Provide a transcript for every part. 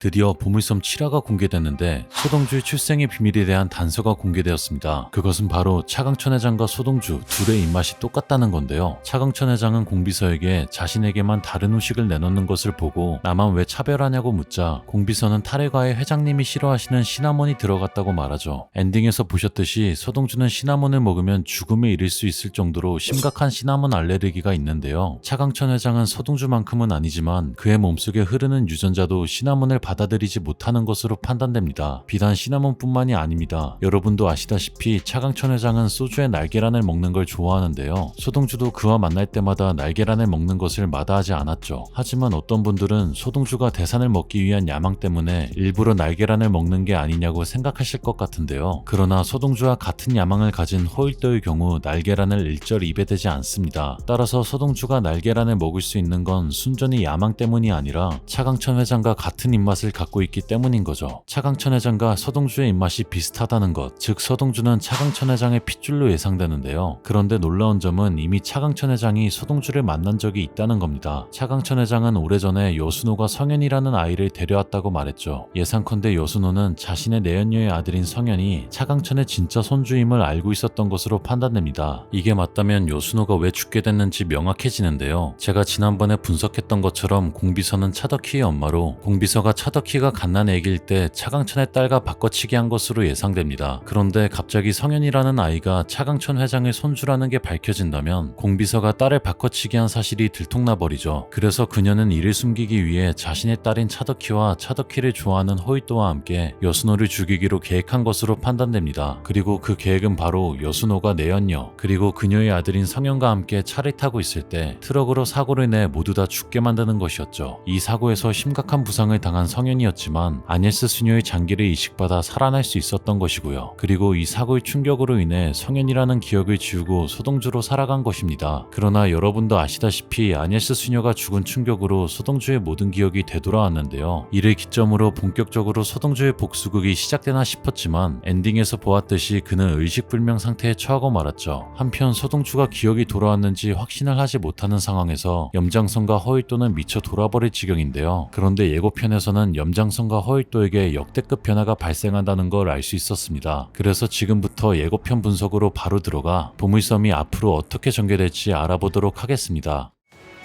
드디어 보물섬 7화가 공개됐는데 소동주의 출생의 비밀에 대한 단서가 공개되었습니다. 그것은 바로 차강천 회장과 소동주 둘의 입맛이 똑같다는 건데요. 차강천 회장은 공비서에게 자신에게만 다른 후식을 내놓는 것을 보고 나만 왜 차별하냐고 묻자 공비서는 탈핵과의 회장님이 싫어하시는 시나몬이 들어갔다고 말하죠. 엔딩에서 보셨듯이 소동주는 시나몬을 먹으면 죽음에 이를 수 있을 정도로 심각한 시나몬 알레르기가 있는데요. 차강천 회장은 소동주만큼은 아니지만 그의 몸속에 흐르는 유전자도 시나몬을 받아들이지 못하는 것으로 판단됩니다. 비단 시나몬뿐만이 아닙니다. 여러분도 아시다시피 차강천 회장은 소주의 날계란을 먹는 걸 좋아하는데요. 소동주도 그와 만날 때마다 날계란을 먹는 것을 마다하지 않았죠. 하지만 어떤 분들은 소동주가 대산을 먹기 위한 야망 때문에 일부러 날계란을 먹는 게 아니냐고 생각하실 것 같은데요. 그러나 소동주와 같은 야망을 가진 호일도의 경우 날계란을 일절 입에 대지 않습니다. 따라서 소동주가 날계란을 먹을 수 있는 건 순전히 야망 때문이 아니라 차강천 회장과 같은 입맛을 갖고 있기 때문인 거죠. 차강천 회장과 소동주의 입맛이 비슷하다는 것, 즉 소동주는 차강천 회장의 핏줄로 예상되는데요. 그런데 놀라운 점은 이미 차강천 회장이 소동주를 만난 적이 있다는 겁니다. 차강천 회장은 오래전에 여순호가 성현이라는 아이를 데려왔다고 말했죠. 예상컨대 여순호는 자신의 내연녀의 아들인 성현이 차강천의 진짜 손주임을 알고 있었던 것으로 판단됩니다. 이게 맞다면 여순호가 왜 죽게 됐는지 명확해지는데요. 제가 지난번에 분석했던 것처럼 공비서는 차덕희의 엄마로 공비서가 차덕희가 갓난애기일 때 차강천의 딸과 바꿔치기 한 것으로 예상됩니다. 그런데 갑자기 성현이라는 아이가 차강천 회장의 손주라는 게 밝혀진다면 공비서가 딸을 바꿔치기 한 사실이 들통나버리죠. 그래서 그녀는 이를 숨기기 위해 자신의 딸인 차덕희와 차덕희를 좋아하는 호이토와 함께 여순호를 죽이기로 계획한 것으로 판단됩니다. 그리고 그 계획은 바로 여순호가 내연녀 그리고 그녀의 아들인 성현과 함께 차를 타고 있을 때 트럭으로 사고를 내 모두 다 죽게 만드는 것이었죠. 이 사고에서 심각한 부상을 당한 성현이었지만 아녜스 수녀의 장기를 이식받아 살아날 수 있었던 것이고요. 그리고 이 사고의 충격으로 인해 성현이라는 기억을 지우고 소동주로 살아간 것입니다. 그러나 여러분도 아시다시피 아녜스 수녀가 죽은 충격으로 소동주의 모든 기억이 되돌아왔는데요. 이를 기점으로 본격적으로 소동주의 복수극이 시작되나 싶었지만 엔딩에서 보았듯이 그는 의식불명 상태에 처하고 말았죠. 한편 소동주가 기억이 돌아왔는지 확신을 하지 못하는 상황에서 염장선과 허일도는 미쳐 돌아버릴 지경인데요. 그런데 예고편에서는 염장선과 허일도에게 역대급 변화가 발생한다는 걸 알 수 있었습니다. 그래서 지금부터 예고편 분석으로 바로 들어가 보물섬이 앞으로 어떻게 전개될지 알아보도록 하겠습니다.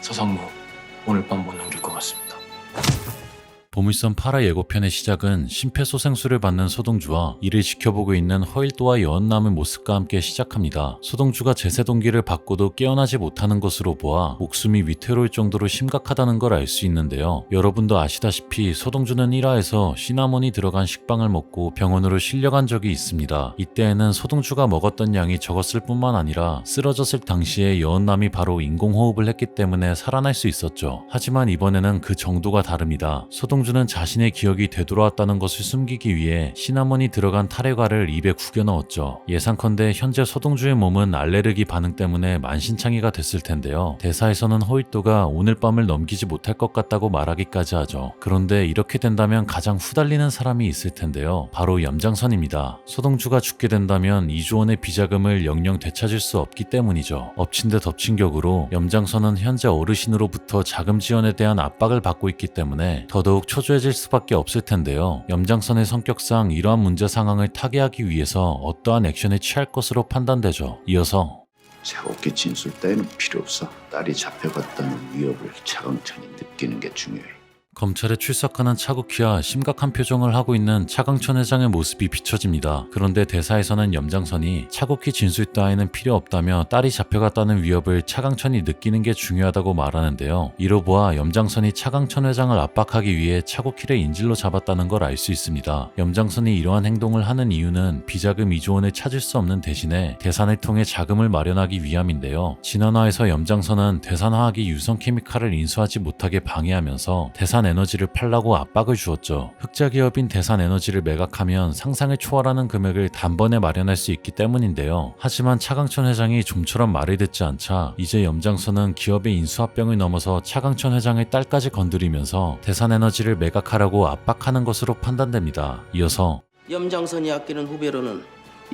서상무, 오늘 밤 못 넘길 것 같습니다. 보물섬 8화 예고편의 시작은 심폐소생술을 받는 소동주와 이를 지켜보고 있는 허일도와 여언남의 모습과 함께 시작합니다. 소동주가 제세 동기를 받고도 깨어나지 못하는 것으로 보아 목숨이 위태로울 정도로 심각하다는 걸 알 수 있는데요. 여러분도 아시다시피 소동주는 1화에서 시나몬이 들어간 식빵을 먹고 병원으로 실려간 적이 있습니다. 이때에는 소동주가 먹었던 양이 적었을 뿐만 아니라 쓰러졌을 당시에 여언남이 바로 인공호흡을 했기 때문에 살아날 수 있었죠. 하지만 이번에는 그 정도가 다릅니다. 소동주는 자신의 기억이 되돌아왔다는 것을 숨기기 위해 시나몬이 들어간 탈핵과를 입에 구겨 넣었죠. 예상컨대 현재 소동주의 몸은 알레르기 반응 때문에 만신창이가 됐을 텐데요. 대사에서는 호이토가 오늘 밤을 넘기지 못할 것 같다고 말하기까지 하죠. 그런데 이렇게 된다면 가장 후달리는 사람이 있을 텐데요. 바로 염장선입니다. 소동주가 죽게 된다면 이주원의 비자금을 영영 되찾을 수 없기 때문이죠. 엎친 데 덮친 격으로 염장선은 현재 어르신으로부터 자금 지원에 대한 압박을 받고 있기 때문에 더더욱 초조해질 수밖에 없을 텐데요. 염장선의 성격상 이러한 문제 상황을 타개하기 위해서 어떠한 액션을 취할 것으로 판단되죠. 이어서 차갑게 진술 따위는 필요 없어. 딸이 잡혀갔다는 위협을 차강천이 느끼는 게 중요해. 검찰에 출석하는 차국희와 심각한 표정을 하고 있는 차강천 회장의 모습이 비춰집니다. 그런데 대사에서는 염장선이 차국희 진술 따위는 필요 없다며 딸이 잡혀갔다는 위협을 차강천이 느끼는 게 중요하다고 말하는데요. 이로 보아 염장선이 차강천 회장을 압박하기 위해 차국희를 인질로 잡았다는 걸 알 수 있습니다. 염장선이 이러한 행동을 하는 이유는 비자금 2조 원을 찾을 수 없는 대신에 대산을 통해 자금을 마련하기 위함인데요. 지난화에서 염장선은 대산화학이 유성 케미칼을 인수하지 못하게 방해하면서 대산 에너지를 팔라고 압박을 주었죠. 흑자 기업인 대산 에너지를 매각하면 상상을 초월하는 금액을 단번에 마련할 수 있기 때문인데요. 하지만 차강천 회장이 좀처럼 말을 듣지 않자 이제 염장선은 기업의 인수합병을 넘어서 차강천 회장의 딸까지 건드리면서 대산 에너지를 매각하라고 압박하는 것으로 판단됩니다. 이어서 염장선이 아끼는 후배로는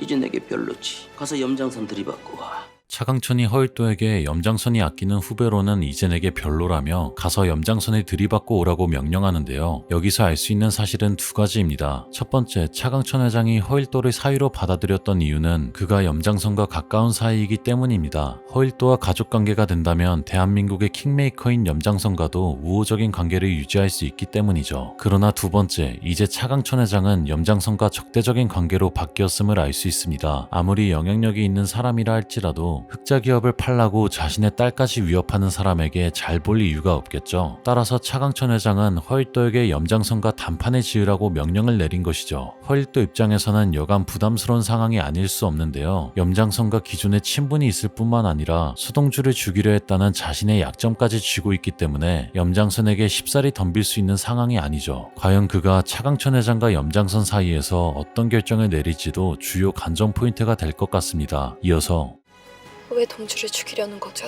이제 내게 별로지. 가서 염장선 들이받고 와. 차강천이 허일도에게 염장선이 아끼는 후배로는 이제 내게 별로라며 가서 염장선을 들이받고 오라고 명령하는데요. 여기서 알 수 있는 사실은 두 가지입니다. 첫 번째, 차강천 회장이 허일도를 사위로 받아들였던 이유는 그가 염장선과 가까운 사이이기 때문입니다. 허일도와 가족관계가 된다면 대한민국의 킹메이커인 염장선과도 우호적인 관계를 유지할 수 있기 때문이죠. 그러나 두 번째, 이제 차강천 회장은 염장선과 적대적인 관계로 바뀌었음을 알 수 있습니다. 아무리 영향력이 있는 사람이라 할지라도 흑자 기업을 팔라고 자신의 딸까지 위협하는 사람에게 잘 볼 이유가 없겠죠. 따라서 차강천 회장은 허일도에게 염장선과 단판을 지으라고 명령을 내린 것이죠. 허일도 입장에서는 여간 부담스러운 상황이 아닐 수 없는데요. 염장선과 기존의 친분이 있을 뿐만 아니라 서동주를 죽이려 했다는 자신의 약점까지 쥐고 있기 때문에 염장선에게 쉽사리 덤빌 수 있는 상황이 아니죠. 과연 그가 차강천 회장과 염장선 사이에서 어떤 결정을 내릴지도 주요 관전 포인트가 될 것 같습니다. 이어서 왜 동주를 죽이려는 거죠?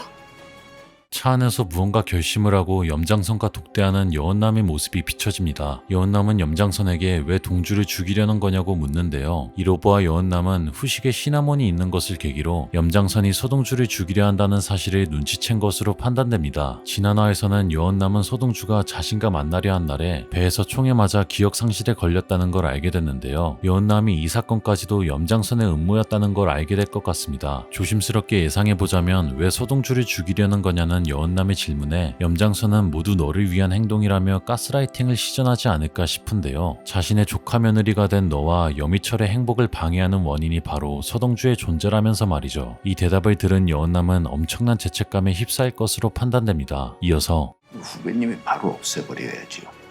차 안에서 무언가 결심을 하고 염장선과 독대하는 여원남의 모습이 비춰집니다. 여원남은 염장선에게 왜 동주를 죽이려는 거냐고 묻는데요. 이로 보아 여원남은 후식에 시나몬이 있는 것을 계기로 염장선이 서동주를 죽이려 한다는 사실을 눈치챈 것으로 판단됩니다. 지난화에서는 여원남은 서동주가 자신과 만나려 한 날에 배에서 총에 맞아 기억 상실에 걸렸다는 걸 알게 됐는데요. 여원남이 이 사건까지도 염장선의 음모였다는 걸 알게 될 것 같습니다. 조심스럽게 예상해보자면 왜 서동주를 죽이려는 거냐는 여원남의 질문에 염장선은 모두 너를 위한 행동이라며 가스라이팅을 시전하지 않을까 싶은데요. 자신의 조카 며느리가 된 너와 여미철의 행복을 방해하는 원인이 바로 서동주의 존재라면서 말이죠. 이 대답을 들은 여원남은 엄청난 죄책감에 휩싸일 것으로 판단됩니다. 이어서 후배님이 바로 없애버려야지요.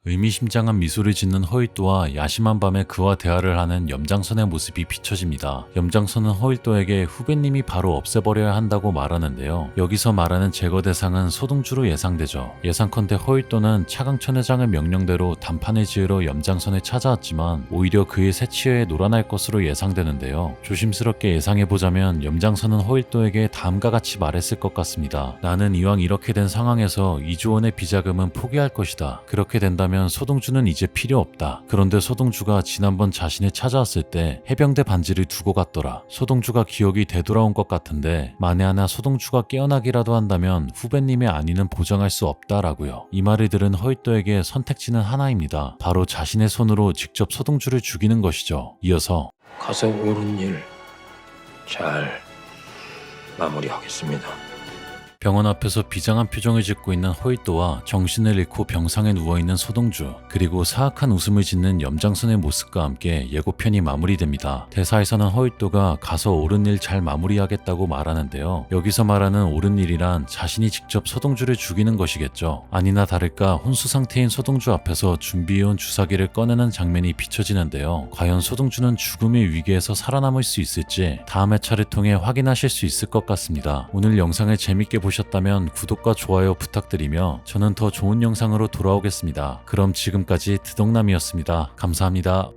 의미심장한 미소를 짓는 허일도와 야심한 밤에 그와 대화를 하는 염장선의 모습이 비춰집니다. 염장선은 허일도에게 후배님이 바로 없애버려야 한다고 말하는데요. 여기서 말하는 제거 대상은 서동주로 예상되죠. 예상컨대 허일도는 차강천 회장의 명령대로 단판을 지으러 염장선에 찾아왔지만 오히려 그의 새치여에 놀아날 것으로 예상되는데요. 조심스럽게 예상해보자면 염장선은 허일도에게 다음과 같이 말했을 것 같습니다. 나는 이왕 이렇게 된 상황에서 2조 원의 비자금은 포기할 것이다. 그렇게 된다면 서동주는 이제 필요 없다. 그런데 서동주가 지난번 자신을 찾아왔을 때 해병대 반지를 두고 갔더라. 서동주가 기억이 되돌아온 것 같은데 만에 하나 서동주가 깨어나기라도 한다면 후배님의 안위는 보장할 수 없다라고요. 이 말을 들은 허일도에게 선택지는 하나입니다. 바로 자신의 손으로 직접 서동주를 죽이는 것이죠. 이어서 가서 옳은 일 잘 마무리하겠습니다. 병원 앞에서 비장한 표정을 짓고 있는 허일도와 정신을 잃고 병상에 누워있는 서동주, 그리고 사악한 웃음을 짓는 염장선의 모습과 함께 예고편이 마무리됩니다. 대사에서는 허일도가 가서 옳은 일 잘 마무리하겠다고 말하는데요. 여기서 말하는 옳은 일이란 자신이 직접 서동주를 죽이는 것이겠죠. 아니나 다를까 혼수 상태인 서동주 앞에서 준비해온 주사기를 꺼내는 장면이 비춰지는데요. 과연 서동주는 죽음의 위기에서 살아남을 수 있을지 다음 회차를 통해 확인하실 수 있을 것 같습니다. 오늘 영상을 재밌게 보셨다면 구독과 좋아요 부탁드리며 저는 더 좋은 영상으로 돌아오겠습니다. 그럼 지금까지 드덕남이었습니다. 감사합니다.